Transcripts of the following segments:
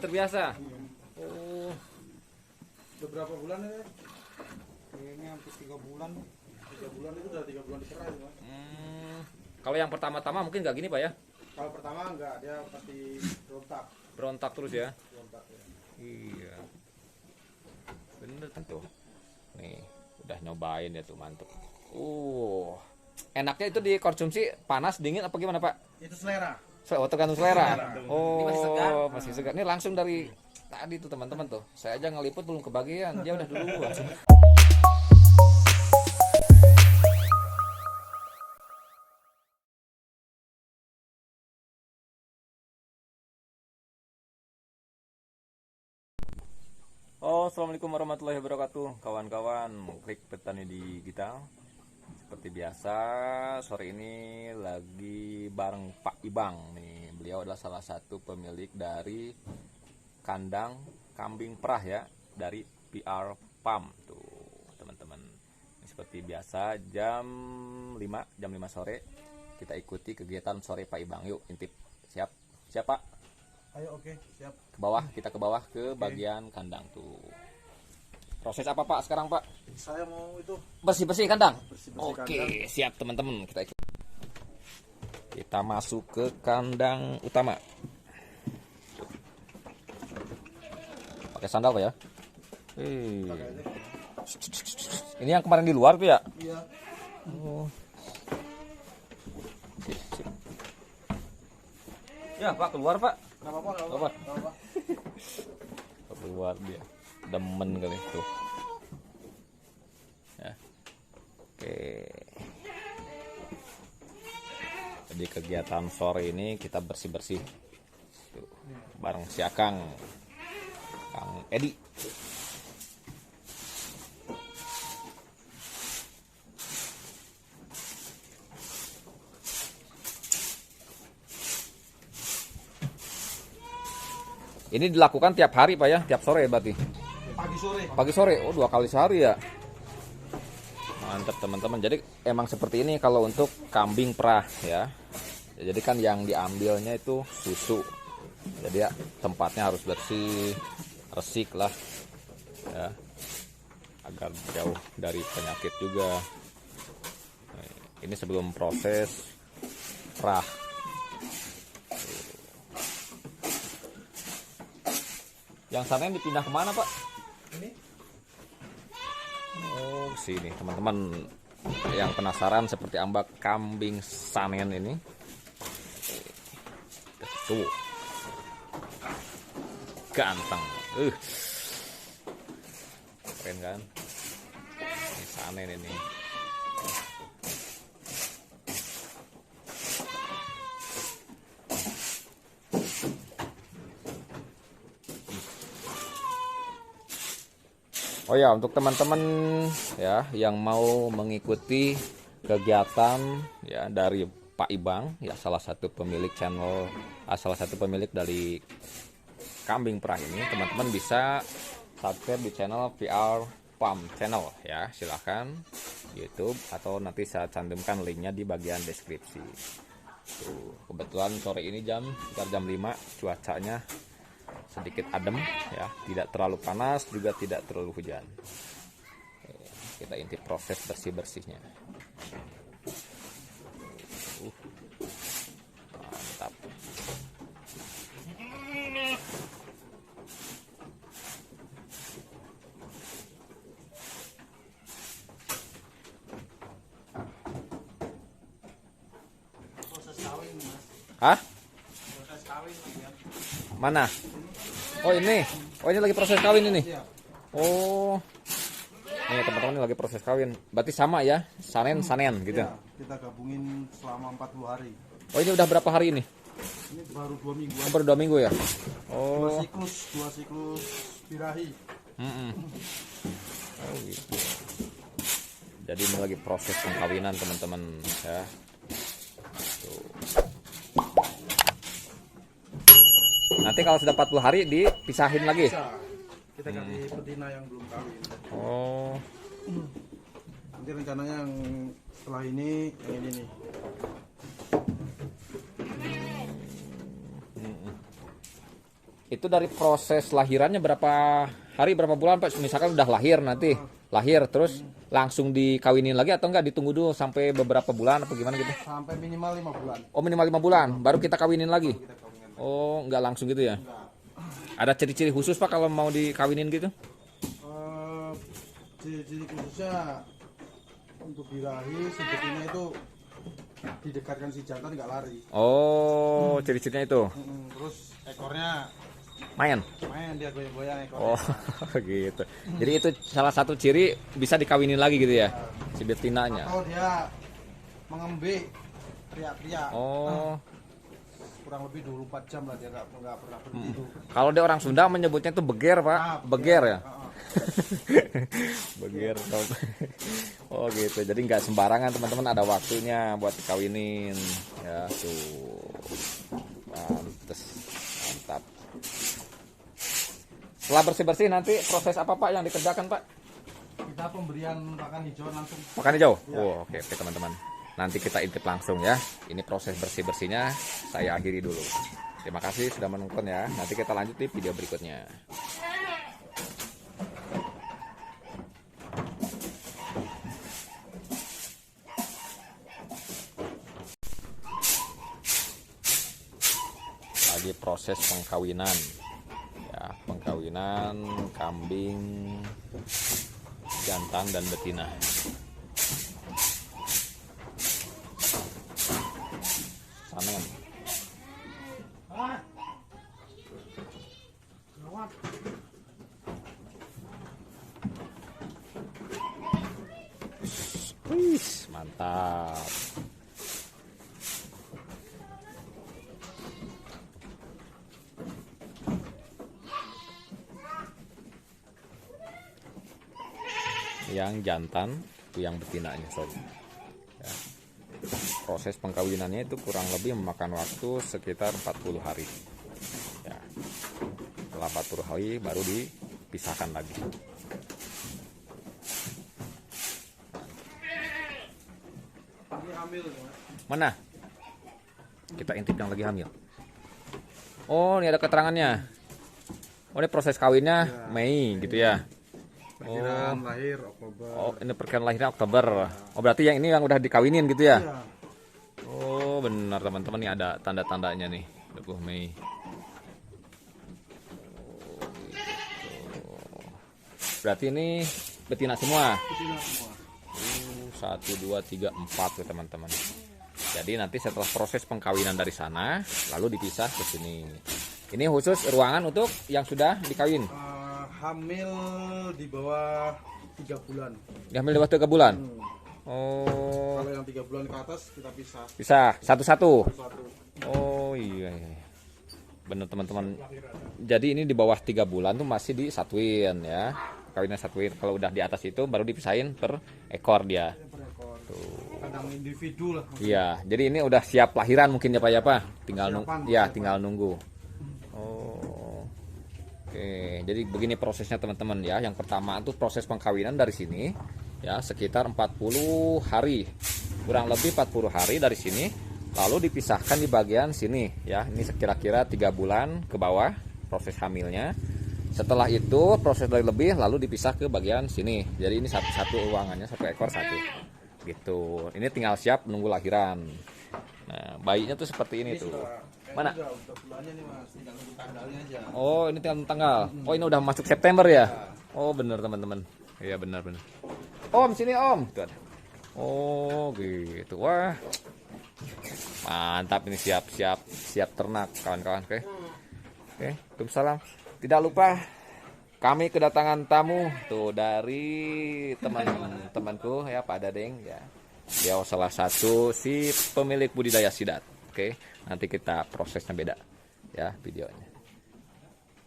terbiasa. Oh, Beberapa bulan ya? Kayaknya hampir 3 bulan. 3 bulan itu udah 3 bulan diserah itu, Mas. Kalau yang pertama-tama mungkin nggak gini Pak ya? Kalau pertama enggak, dia pasti berontak. Berontak terus ya? Berontak ya. Iya. Bener kan tuh. Nih, udah nyobain ya tuh, mantep. Enaknya itu dikonsumsi panas, dingin apa gimana Pak? Itu selera. Oh, tergantung selera. Oh, Ini masih segar. masih segar. Ini langsung dari tadi tuh teman-teman tuh. Saya aja ngeliput belum kebagian, dia udah duluan. Assalamualaikum warahmatullahi wabarakatuh, kawan-kawan klik petani digital. Seperti biasa, sore ini lagi bareng Pak Ibang nih. Beliau adalah salah satu pemilik dari kandang kambing perah ya, dari PR Farm tuh, teman-teman. Seperti biasa jam 5 sore kita ikuti kegiatan sore Pak Ibang. Yuk, intip. Siap? Siap, Pak? Ayo, oke, siap. Ke bawah, kita ke bawah ke bagian kandang tuh. Proses apa Pak sekarang Pak? Saya mau itu Bersih-bersih kandang. bersih-bersih Oke, kandang. siap teman-teman. Kita masuk ke kandang utama. Pakai sandal Pak ya? Pakai aja. Ini yang kemarin di luar tuh ya? Iya. Oh. Sip, sip. Ya Pak, keluar Pak. Enggak apa-apa, enggak Apa? apa-apa. Enggak apa-apa. Keluar dia. Demen kali tuh. Ya. Oke. Jadi kegiatan sore ini kita bersih-bersih. Tuh, bareng si Akang. Kang Edi. Ini dilakukan tiap hari Pak ya, tiap sore berarti. Pagi sore. Pagi sore, oh 2 kali sehari ya. Mantap teman-teman. Jadi emang seperti ini kalau untuk kambing perah ya. Jadi kan yang diambilnya itu susu. Jadi ya tempatnya harus bersih, resik lah ya, agar jauh dari penyakit juga. Nah, ini sebelum proses perah. Yang sana yang dipindah kemana Pak? Ini Oh, sini teman-teman yang penasaran seperti ambak kambing sanen ini. Tuh. Ganteng. Keren kan? Ini sanen ini. Oh ya, untuk teman-teman ya yang mau mengikuti kegiatan ya dari Pak Ibang ya, salah satu pemilik channel, salah satu pemilik dari kambing perah ini, teman-teman bisa subscribe di channel PR Farm channel ya, silahkan YouTube, atau nanti saya cantumkan linknya di bagian deskripsi. Tuh, kebetulan sore ini sekitar jam 5, cuacanya sedikit adem ya, tidak terlalu panas juga tidak terlalu hujan. Kita intip proses bersih-bersihnya. Mantap. proses kawin, Mas. Hah? Proses kawin ya. Mana? Oh ini. Oh ini lagi proses kawin ini. Iya. Oh. Nih teman-teman, ini lagi proses kawin. Berarti sama ya, sanen gitu. Iya, kita gabungin selama 40 hari. Oh ini udah berapa hari ini? Ini baru 2 minggu. Oh, baru 2 minggu ya? Dua Oh. siklus birahi. Oh gitu. Jadi ini lagi proses pengkawinan teman-teman ya. Tuh. Nanti kalau sudah 40 hari dipisahin lagi. Bisa. Kita kasih betina yang belum kawin. Oh. Nanti rencananya yang setelah ini yang ini nih. Itu dari proses lahirannya berapa hari, berapa bulan Pak? Misalkan udah lahir nanti, lahir terus langsung dikawinin lagi atau enggak ditunggu dulu sampai beberapa bulan apa gimana gitu? Sampai minimal 5 bulan. Oh minimal 5 bulan, baru kita kawinin lagi? Kita kawinkan. Oh nggak langsung gitu ya? Enggak. Ada ciri-ciri khusus Pak kalau mau dikawinin gitu? Ciri-ciri khususnya untuk birahi sebetulnya itu didekatkan si jantan nggak lari. Oh ciri-cirinya itu Terus ekornya main? main, dia goyang-goyang ekornya. Oh gitu. Jadi itu salah satu ciri bisa dikawinin lagi gitu ya, si betinanya. Atau dia mengembe, teriak-teriak. Oh, Kurang lebih 24 jam lah dia nggak pernah berhenti itu. kalau dia orang Sunda menyebutnya itu beger Pak, beger ya. Beger. Oh gitu. Jadi nggak sembarangan teman-teman, ada waktunya buat dikawinin. Ya tuh, pantes, mantap. Setelah bersih-bersih nanti proses apa Pak yang dikerjakan Pak? Kita pemberian pakan hijau langsung. Makan hijau? Oh, oke teman-teman. Nanti kita intip langsung ya. Ini proses bersih-bersihnya saya akhiri dulu. Terima kasih sudah menonton ya. Nanti kita lanjut di video berikutnya. Lagi proses pengkawinan. Ya, pengkawinan kambing jantan dan betina. Samen. Wih, mantap. Yang jantan, itu yang betinanya, sorry. Ya. Proses pengkawinannya itu kurang lebih memakan waktu sekitar 40 hari. Ya. Setelah 40 hari baru dipisahkan lagi. Ini hamil ya. Mana? Kita intip yang lagi hamil. Oh, ini ada keterangannya. Oh, ini proses kawinnya Ya. Mei gitu ya. Perkiraan lahir Oktober. Oh, ini perkiraan lahirnya Oktober. Oh, berarti yang ini yang udah dikawinin gitu ya? Iya. Oh, benar teman-teman, nih ada tanda-tandanya nih. 20 Mei. Oh, gitu. Berarti ini betina semua. Betina semua. 1, 2, 3, 4 tuh teman-teman. Jadi nanti setelah proses pengkawinan dari sana, lalu dipisah ke sini. Ini khusus ruangan untuk yang sudah dikawin. Hamil di bawah 3 bulan. Diambil di bawah 3 bulan. Oh, Kalau yang 3 bulan ke atas kita pisah bisa satu-satu. satu. Oh iya, iya. Bener teman-teman. Jadi ini di bawah 3 bulan tuh masih disatuin ya. Kawinnya satuin. Kalau udah di atas itu baru dipisahin per ekor dia. Per ekor. Kadang individu lah. Iya, jadi ini udah siap lahiran mungkin ya Pak ya Pak. Tinggal Persiapan. tinggal nunggu. Oh. Oke, jadi begini prosesnya teman-teman ya. Yang pertama itu proses pengkawinan dari sini ya, sekitar 40 hari. Kurang lebih 40 hari dari sini. Lalu dipisahkan di bagian sini ya. Ini kira-kira 3 bulan ke bawah proses hamilnya. Setelah itu proses dari lebih lalu dipisah ke bagian sini. Jadi ini satu ruangannya, satu ekor satu. Gitu. Ini tinggal siap menunggu lahiran. Nah, bayinya tuh seperti ini tuh. Mana? Udah bulannya nih Mas, tinggal nunggu tanggalnya aja. Oh, ini tinggal tanggal. Oh, ini udah masuk September ya? Oh, bener teman-teman. Iya, benar. Om, sini Om. Tuh ada. Oh, gitu. Wah. Mantap, ini siap ternak kawan-kawan. Oke. Oke, Waalaikumsalam. Tidak lupa kami kedatangan tamu tuh dari teman-temanku ya, Pak Dadeng ya. Dia salah satu si pemilik budidaya sidat. Oke, nanti kita prosesnya beda ya videonya.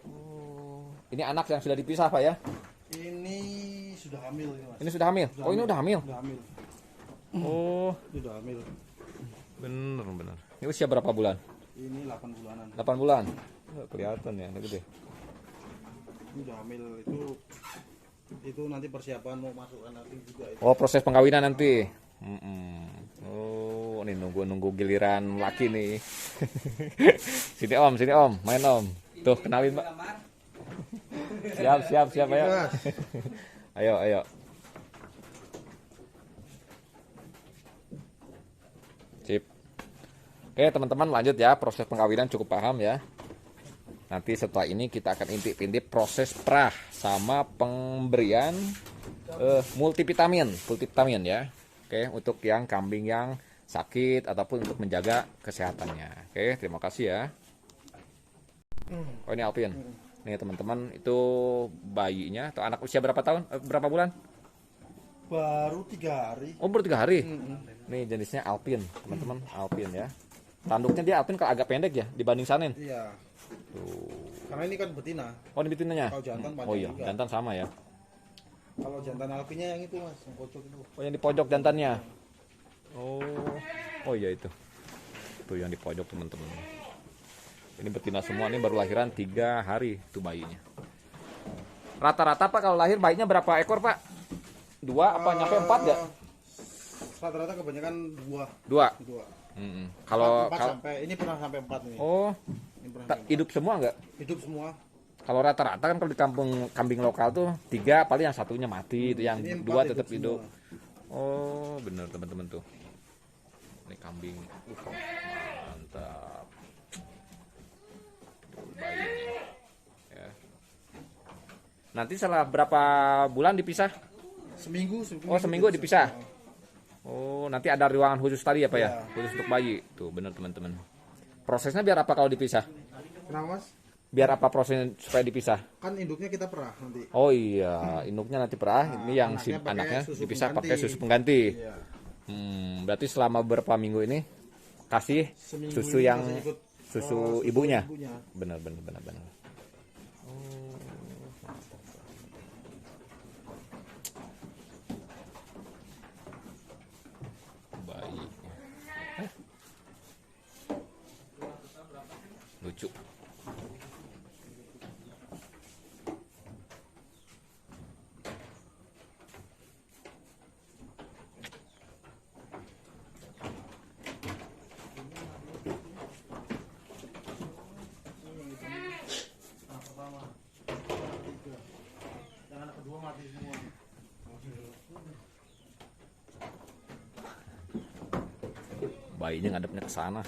Oh, ini anak yang sudah dipisah Pak ya? Ini sudah hamil ini Mas. Ini sudah hamil? Oh, ini udah hamil? Sudah hamil. Oh, Ini udah hamil. bener. Ini usia berapa bulan? Ini 8 bulanan. 8 bulan. Oh, kelihatan ya, gede. Ini udah hamil itu nanti persiapan mau masukkan nanti juga itu. Oh, proses pengkawinan nanti. Oh, ini nunggu giliran laki nih. Sini Om, main Om. Tuh, kenalin, Pak. Siap, ayo. Mas. Ayo. Sip. Oke, teman-teman, lanjut ya. Proses pengkawinan cukup paham ya. Nanti setelah ini kita akan intip-intip proses prah sama pemberian multivitamin ya. Oke, untuk yang kambing yang sakit ataupun untuk menjaga kesehatannya. Oke, terima kasih ya. Oh, ini Alvin. Nih teman-teman, itu bayinya atau anak usia berapa tahun? Berapa bulan? Baru 3 hari. Oh, baru 3 hari. Nih jenisnya Alpin, teman-teman, Alpin ya. Tanduknya dia Alpin kalau agak pendek ya dibanding Sanin. Iya. Tuh. Karena ini kan betina. Oh, ini betinanya. Kalau jantan panjang Oh iya, juga. jantan sama ya. Kalau jantan alpinya yang itu Mas, yang pojok itu. Oh, yang di pojok jantannya. Oh iya itu. Tuh yang di pojok teman-teman. Ini betina semua, ini baru lahiran 3 hari tuh bayinya. Rata-rata Pak kalau lahir bayinya berapa ekor Pak? 2 apa nyampe 4 ya? Rata-rata kebanyakan 2. 2. Kalau 4 sampai ini pernah sampai 4 ini. oh Ini pernah sampai hidup semua nggak? 4. Hidup semua. Kalau rata-rata kan kalau di kampung kambing lokal tuh 3 paling yang satunya mati, itu yang Ini 2 4 tetap hidup. semua. Oh bener teman-teman tuh. Ini kambing, mantap. Tuh, bayinya. Ya. Nanti setelah berapa bulan dipisah? Seminggu. Oh seminggu dipisah. Oh nanti ada ruangan khusus tadi ya Pak ya? Iya. Khusus untuk bayi. Tuh bener teman-teman. Prosesnya biar apa kalau dipisah? Kenapa Mas? Biar apa prosesnya supaya dipisah? Kan induknya kita perah nanti. Oh iya, induknya nanti perah. Ini yang si anaknya pakai anaknya susu dipisah pengganti. pakai susu pengganti. Iya. Berarti selama beberapa minggu ini kasih Seminggu susu ini yang masih ikut, susu susu ibunya. ibunya. Benar. Bayi. Lucu. Anak pertama. Tiga. Yang anak kedua mati semua. Bayinya ngadepnya ke sana.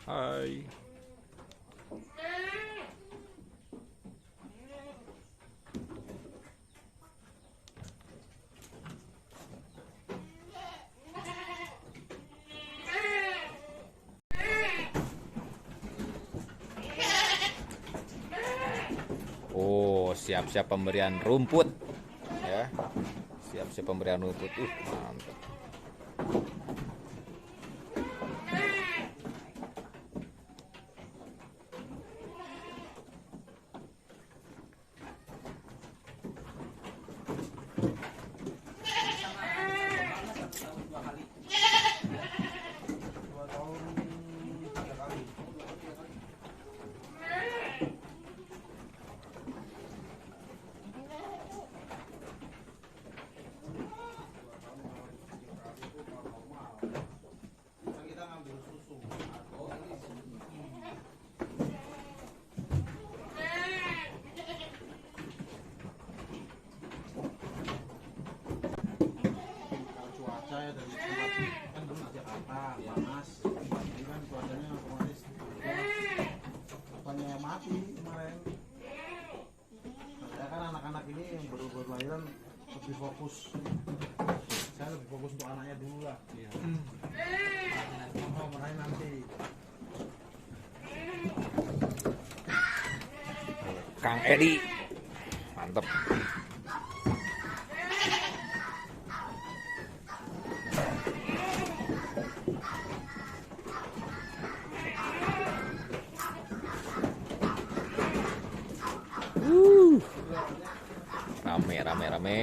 Hai. Oh, siap-siap pemberian rumput ya. Siap-siap pemberian rumput. Mantap. Kalau cuaca ya dari tempat kan dulu di Jakarta panas, ini kan cuacanya otomatis banyak yang mati kemarin. Saya kan anak-anak ini yang baru lahiran lebih fokus. Saya lebih fokus untuk anaknya dulu lah. Oh, meraih nanti. Kang Edi. Mantap. Rame.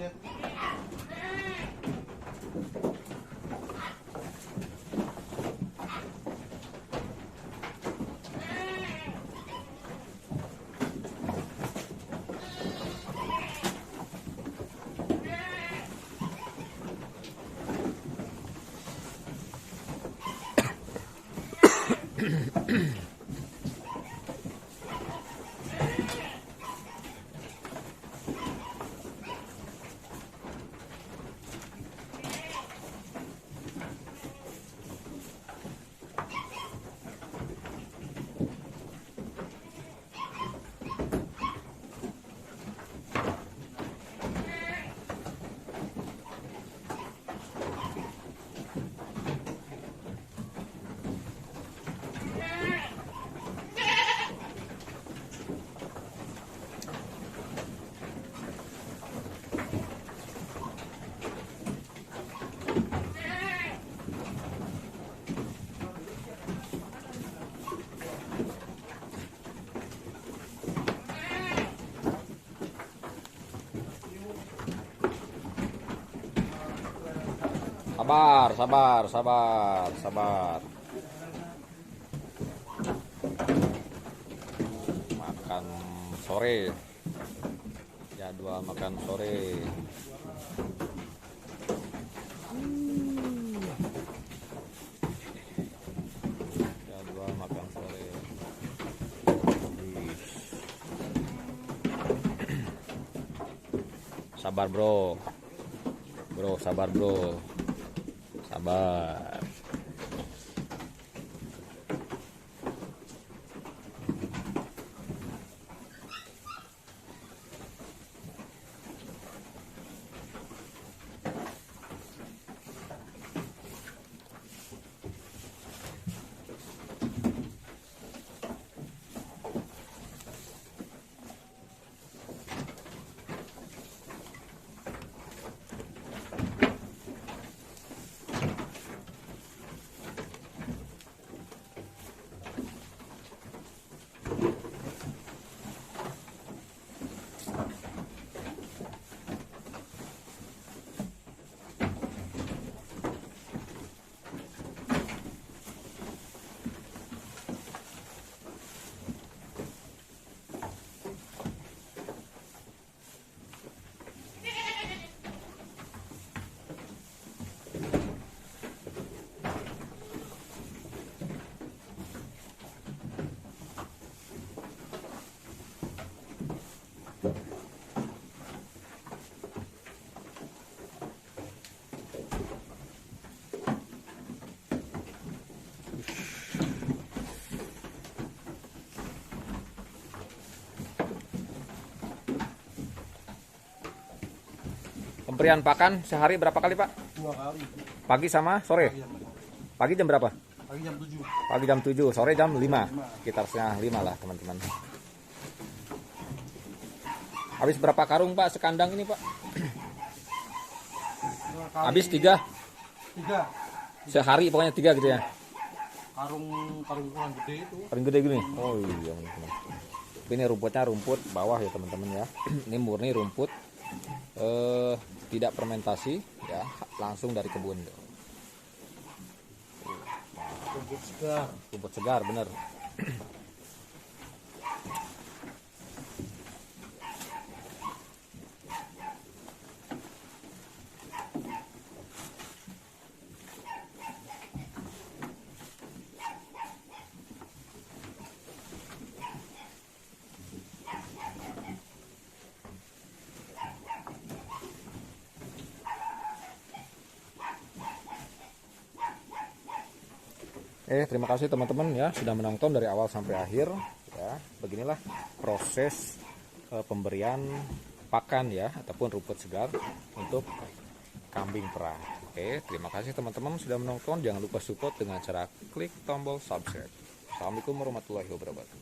menit. Sabar. Makan sore. Jadwal makan sore. Jadwal makan sore. Sabar, bro. Sabar, bro. Sabar. Pemberian pakan sehari berapa kali, Pak? 2 kali. Pagi sama sore? Pagi jam berapa? Pagi jam 7. Pagi jam 7, sore jam 5. Sekitar setengah 5 lah, teman-teman. Habis berapa karung, Pak, sekandang ini, Pak? Habis 3? 3. Sehari pokoknya 3 gitu ya? Karung ukuran gede itu. Paling gede gini? Oh iya, teman-teman. Ini rumputnya rumput bawah ya, teman-teman ya. Ini murni rumput. Tidak fermentasi ya, langsung dari kebun. Rumput segar bener. Terima kasih teman-teman ya sudah menonton dari awal sampai akhir ya. Beginilah proses pemberian pakan ya ataupun rumput segar untuk kambing perah. Terima kasih teman-teman sudah menonton. Jangan lupa support dengan cara klik tombol subscribe. Assalamualaikum warahmatullahi wabarakatuh.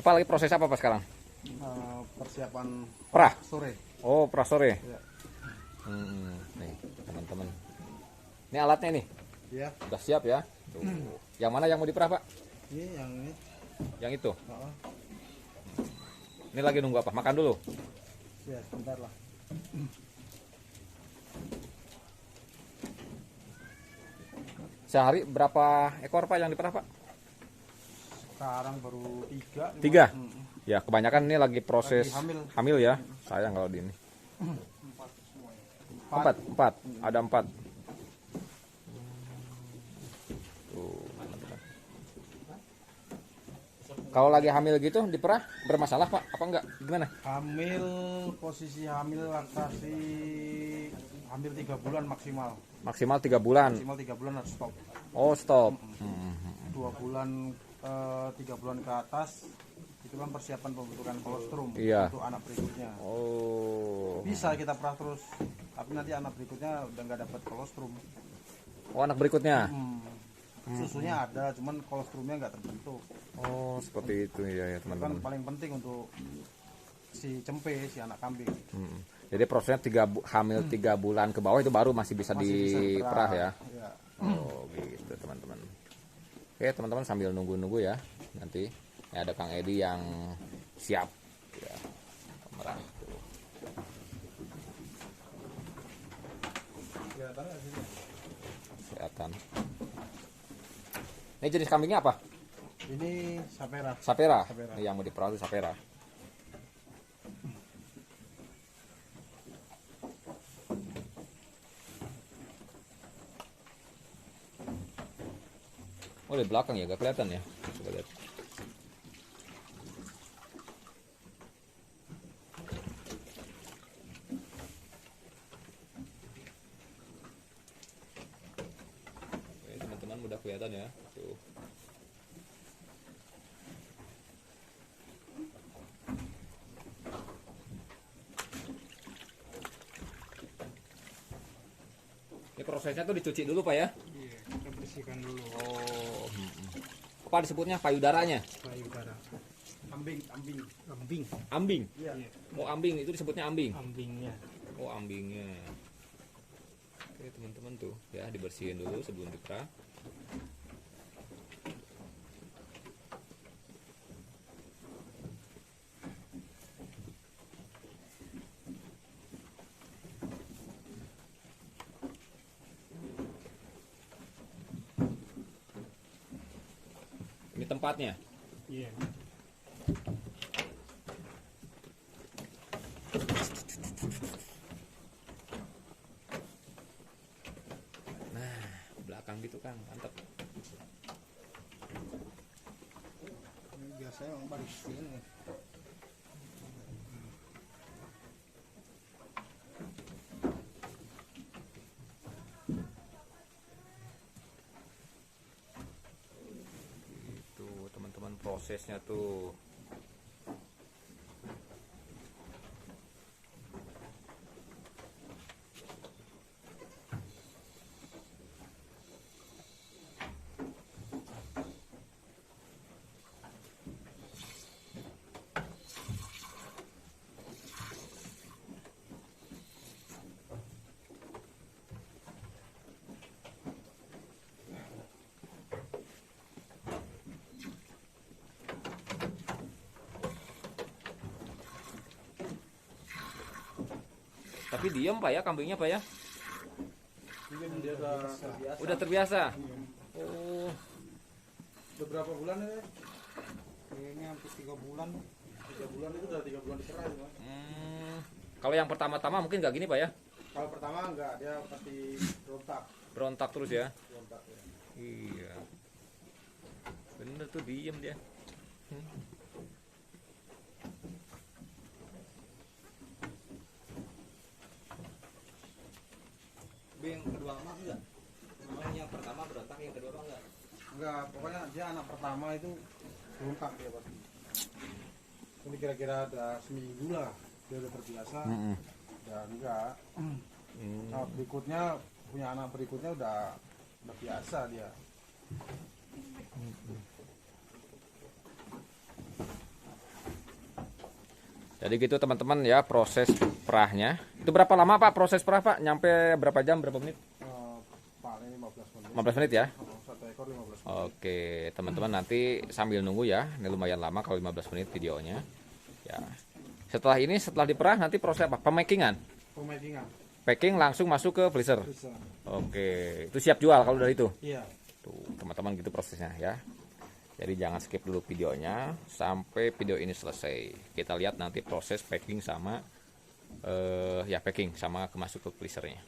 Pak lagi proses apa Pak sekarang? Persiapan Perah. sore. Oh, perah sore. Ya. Nih, teman-teman. Ini alatnya nih. Ya. Udah siap ya. Tuh. Yang mana yang mau diperah, Pak? Ini yang ini. Yang itu. Oh, Ini lagi nunggu apa? Makan dulu. ya sebentar lah. Sehari berapa ekor Pak yang diperah, Pak? Sekarang baru 3. 3. Ya, kebanyakan ini lagi proses Lagi hamil ya. Sayang kalau di ini. 4 semuanya. 4. Ada 4. Tuh, teman-teman. Kalau lagi hamil gitu diperah bermasalah Pak? Apa enggak? Gimana? Hamil, posisi hamil laktasi hampir 3 bulan maksimal. Maksimal 3 bulan. Maksimal 3 bulan harus stop. Oh, stop. 2 bulan 3 bulan ke atas itu kan persiapan pembentukan kolostrum Iya. untuk anak berikutnya. Oh. Bisa kita perah terus, tapi nanti anak berikutnya udah nggak dapat kolostrum. Oh, anak berikutnya. Susunya ada, cuman kolostrumnya nggak terbentuk. Oh, seperti itu ya, ya Itu kan teman-teman. paling penting untuk si cempe, si anak kambing. Jadi prosesnya hamil 3 bulan ke bawah itu baru masih bisa Masih bisa diperah ya. Ya. Oh, gitu teman-teman. Oke, teman-teman sambil nunggu-nunggu ya. Nanti ini ada Kang Edi yang siap ya. Merah. Tuh. Kelihatan. Ini jenis kambingnya apa? Ini sapera. Sapera. Sapera. Ini yang mau diperah itu sapera. Oh, di belakang ya, gak kelihatan ya. Coba lihat. Oke, teman-teman udah kelihatan ya. Tuh. Ini prosesnya tuh dicuci dulu Pak ya? Iya, kita bersihkan dulu Oh. Apa disebutnya payudaranya? payudara. Kambing, kambing. Ambing. Ambing. Iya. Oh, ambing itu disebutnya ambing. Ambingnya. Oh, ambingnya. Oke, teman-teman tuh ya dibersihin dulu sebelum diperah. Ini tempatnya. Iya. Belakang gitu Kang, mantap. Ini biasanya orang pada sini. Itu teman-teman prosesnya tuh. Tapi diem Pak ya kambingnya Pak ya? Mungkin dia udah terbiasa. Udah terbiasa. Oh, Udah berapa bulan ya? Kayaknya hampir 3 bulan. 3 bulan itu udah 3 bulan diserah itu, Mas. kalau yang pertama-tama mungkin nggak gini Pak ya? Kalau pertama enggak, dia pasti berontak. Berontak terus ya? Berontak ya. Iya. Bener tuh diem dia. Yang kedua mah enggak. Yang pertama berontak, yang kedua mah enggak. Enggak, pokoknya dia anak pertama itu berontak dia pasti. Ini kira-kira ada seminggu lah dia udah terbiasa. Dan enggak. Nah, berikutnya punya anak berikutnya udah biasa dia. Jadi gitu teman-teman ya proses perahnya. Itu berapa lama Pak proses perah Pak? Nyampe berapa jam, berapa menit? Paling 15 menit. 15 menit ya? Satu ekor 15 menit. Oke, teman-teman nanti sambil nunggu ya. Ini lumayan lama kalau 15 menit videonya. Ya. Setelah ini, setelah diperah nanti proses apa? Pemakingan. Pemakingan. Packing langsung masuk ke freezer. Bisa. Oke, itu siap jual kalau dari itu. Iya. Tuh, teman-teman gitu prosesnya ya. Jadi jangan skip dulu videonya sampai video ini selesai. Kita lihat nanti proses packing sama ya packing sama masuk ke freezernya.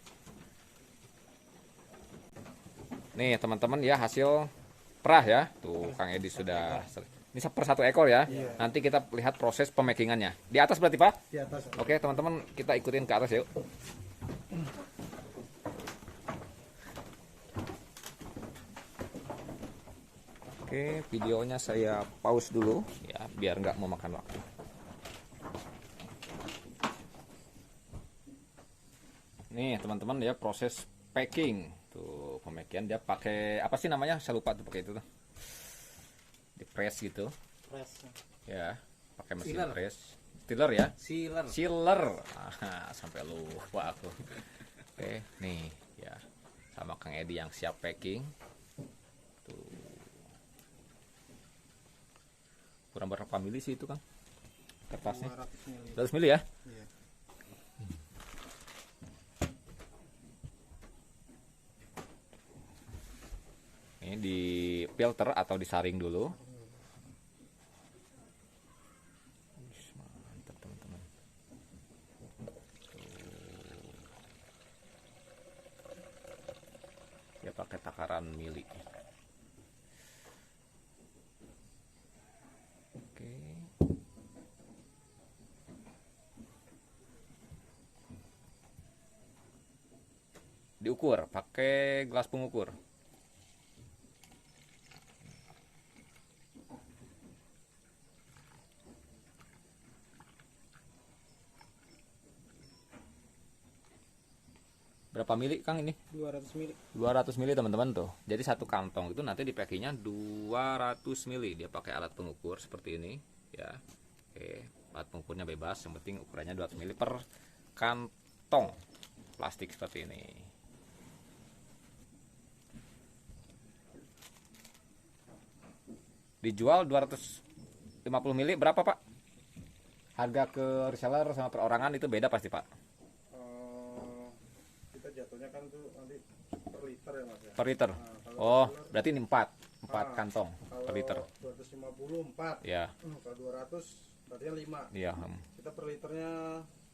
Nih teman-teman ya hasil perah ya. Tuh Kang Edi sudah ini per 1 ekor ya. Iya. Nanti kita lihat proses pemakingannya. Di atas berarti Pak? Di atas. Oke teman-teman kita ikutin ke atas yuk. Oke, videonya saya pause dulu ya, biar nggak memakan waktu. Nih teman-teman ya proses packing. Tuh pemakian dia pakai apa sih namanya? Saya lupa tuh pakai itu tuh. Di press gitu. Press. Ya, pakai mesin Sealer. press. Sealer ya? Sealer. Sealer. Sampai lupa aku. Oke, nih ya. Sama Kang Edi yang siap packing. Tuh. Kurang berapa mili sih itu Kang? Kertasnya 200 mili. 200 mili ya? Iya. Ini di filter atau disaring dulu. Mantap teman-teman. Ya pakai takaran mili. Oke. Diukur pakai gelas pengukur. Berapa mili Kang ini? 200 mili. 200 mili teman-teman tuh. Jadi satu kantong itu nanti di packingnya 200 mili. Dia pakai alat pengukur seperti ini ya. Oke, alat pengukurnya bebas, yang penting ukurannya 200 mili per kantong plastik seperti ini. Dijual 250 mili berapa Pak? Harga ke reseller sama perorangan itu beda pasti Pak. Kita jatuhnya kan tuh nanti per liter ya Mas ya. Per liter. Nah, kalau Oh, seller, berarti ini 4 kantong per liter. Kalau 250 4. Ya, Kalau 200 berarti 5. iya. Kita per liternya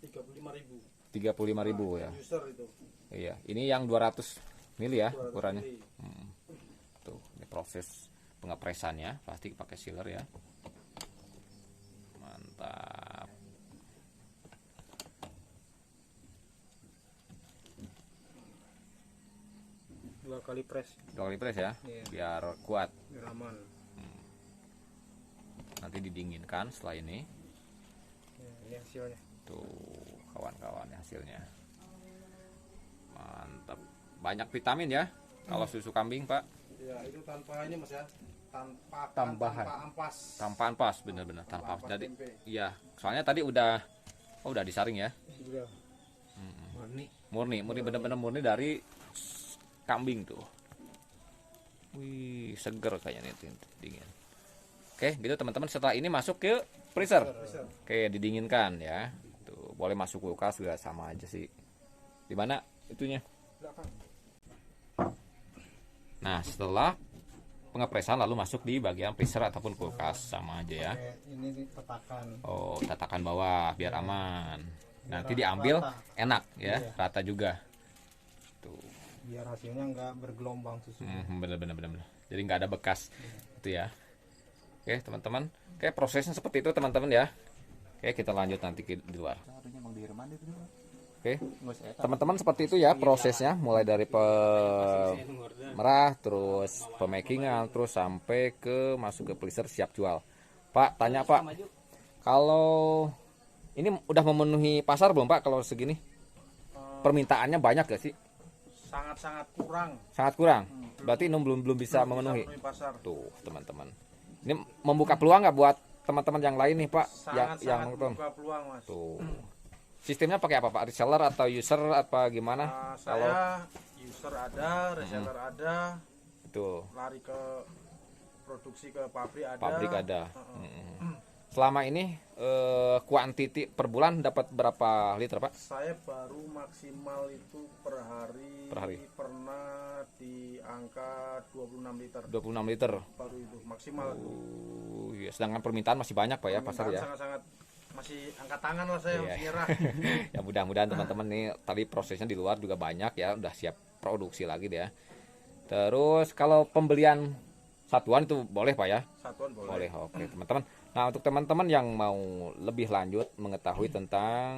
35.000. 35.000 ya. User itu. Iya, ini yang 200 mili ya 200 ukurannya. mili. Tuh, ini proses pengepresannya pasti pakai sealer ya. Mantap. Dua kali press. 2 kali press ya, Iya. biar kuat. Biar aman. Nanti didinginkan setelah ini. Ya, ini hasilnya. Tuh, kawan-kawan hasilnya. Mantap. Banyak vitamin ya. Kalau susu kambing, Pak. Ya, itu tanpa ini Mas ya. Tanpa Tambahan. tanpa ampas. Tanpa ampas, bener-bener tanpa ampas. ampas Jadi, tempe. iya. Soalnya tadi udah disaring ya. Sudah. Murni bener-bener murni dari kambing tuh. Wih, seger kayaknya nih dingin. Oke, gitu teman-teman. Setelah ini masuk ke freezer. Bisa. Oke, didinginkan ya. Tuh, boleh masuk kulkas juga sama aja sih. Di mana itunya? Belakang. Nah, setelah pengepresan lalu masuk di bagian freezer ataupun kulkas sama aja ya. Kayak ini nih tatakan. Oh, tatakan bawah biar aman. Nanti diambil Rata. enak ya, Iya. rata juga. Tuh. Biar hasilnya nggak bergelombang susu. Bener. Jadi nggak ada bekas itu ya. Oke teman-teman, oke prosesnya seperti itu teman-teman ya. Oke kita lanjut nanti di luar. Oke teman-teman seperti itu ya prosesnya, mulai dari merah, terus pemakingan, terus sampai ke masuk ke freezer siap jual. Pak tanya Pak, kalau ini udah memenuhi pasar belum Pak kalau segini? Permintaannya banyak gak sih? Sangat-sangat kurang. Sangat kurang. Berarti belum bisa memenuhi. Pasar. Tuh teman-teman, ini membuka peluang nggak buat teman-teman yang lain nih Pak yang Sangat-sangat nonton. membuka peluang, Mas. Tuh. Sistemnya pakai apa Pak? Reseller atau user apa gimana? Saya user ada, reseller ada, Betul. lari ke produksi ke pabrik ada. Pabrik ada. Selama ini kuantiti per bulan dapat berapa liter Pak? Saya baru maksimal itu per hari pernah di angka 26 liter. 26 liter. Baru itu maksimal. Ya, sedangkan permintaan masih banyak Pak ya pasar ya. Sangat-sangat masih angkat tangan lah saya, Iya. masih nyerah. Ya mudah-mudahan teman-teman nih tadi prosesnya di luar juga banyak ya, udah siap produksi lagi deh ya. Terus kalau pembelian satuan itu boleh Pak ya? Satuan boleh. Boleh. Oke, teman-teman. Nah, untuk teman-teman yang mau lebih lanjut mengetahui tentang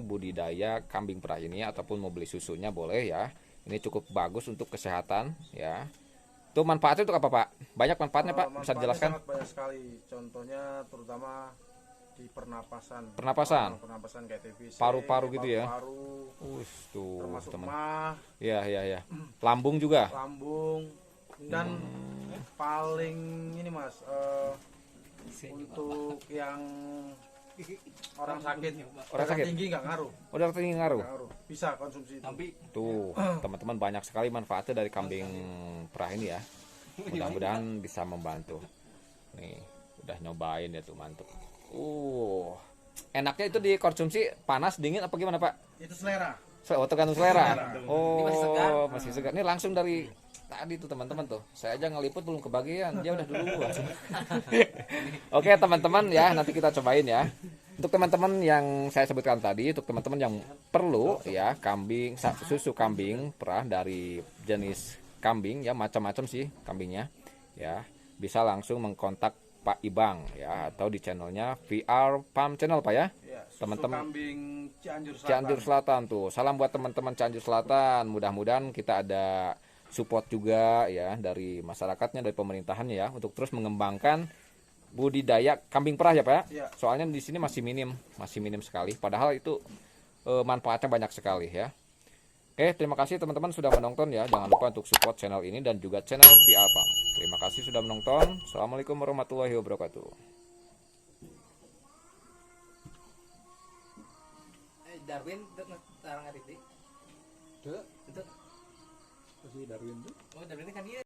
budidaya kambing perah ini ataupun mau beli susunya boleh ya. Ini cukup bagus untuk kesehatan ya. Itu manfaatnya untuk apa Pak? Banyak manfaatnya Pak, bisa Manfaatnya dijelaskan? sangat banyak sekali. Contohnya terutama di pernapasan. Pernapasan? Pernapasan kayak TBC, Paru-paru gitu ya? Paru-paru, Tuh, termasuk teman. mah, Iya, iya, iya. Lambung juga. lambung, dan paling ini Mas, untuk yang orang sakit, Orang sakit? tinggi nggak ngaruh, Udah tinggi ngaruh. nggak ngaruh. Bisa konsumsi itu. Tuh, teman-teman banyak sekali manfaatnya dari kambing perah ini ya. Mudah-mudahan bisa membantu. Nih, udah nyobain ya tuh, mantep. Enaknya itu dikonsumsi panas, dingin apa gimana Pak? Itu selera. Tergantung selera. Selera. Oh, Ini masih segar. masih segar. Ini langsung dari tadi tuh teman-teman tuh. Saya aja ngeliput belum kebagian, dia udah duluan. Oke teman-teman ya, nanti kita cobain ya. Untuk teman-teman yang saya sebutkan tadi, untuk teman-teman yang perlu ya kambing, susu kambing perah dari jenis kambing ya, macam-macam sih kambingnya ya, bisa langsung mengkontak Pak Ibang ya, atau di channelnya VR Farm Channel Pak ya. Ya, susu Teman-teman kambing Cianjur Selatan. Cianjur Selatan tuh. Salam buat teman-teman Cianjur Selatan. Mudah-mudahan kita ada support juga ya dari masyarakatnya, dari pemerintahannya ya, untuk terus mengembangkan budidaya kambing perah ya Pak. Ya. Soalnya di sini masih minim sekali. Padahal itu manfaatnya banyak sekali ya. Oke, terima kasih teman-teman sudah menonton ya. Jangan lupa untuk support channel ini dan juga channel VR Farm. Terima kasih sudah menonton. Assalamualaikum warahmatullahi wabarakatuh. Darwin tarang hari ini. Itu. Darwin tuh. Oh, Darwin kan dia.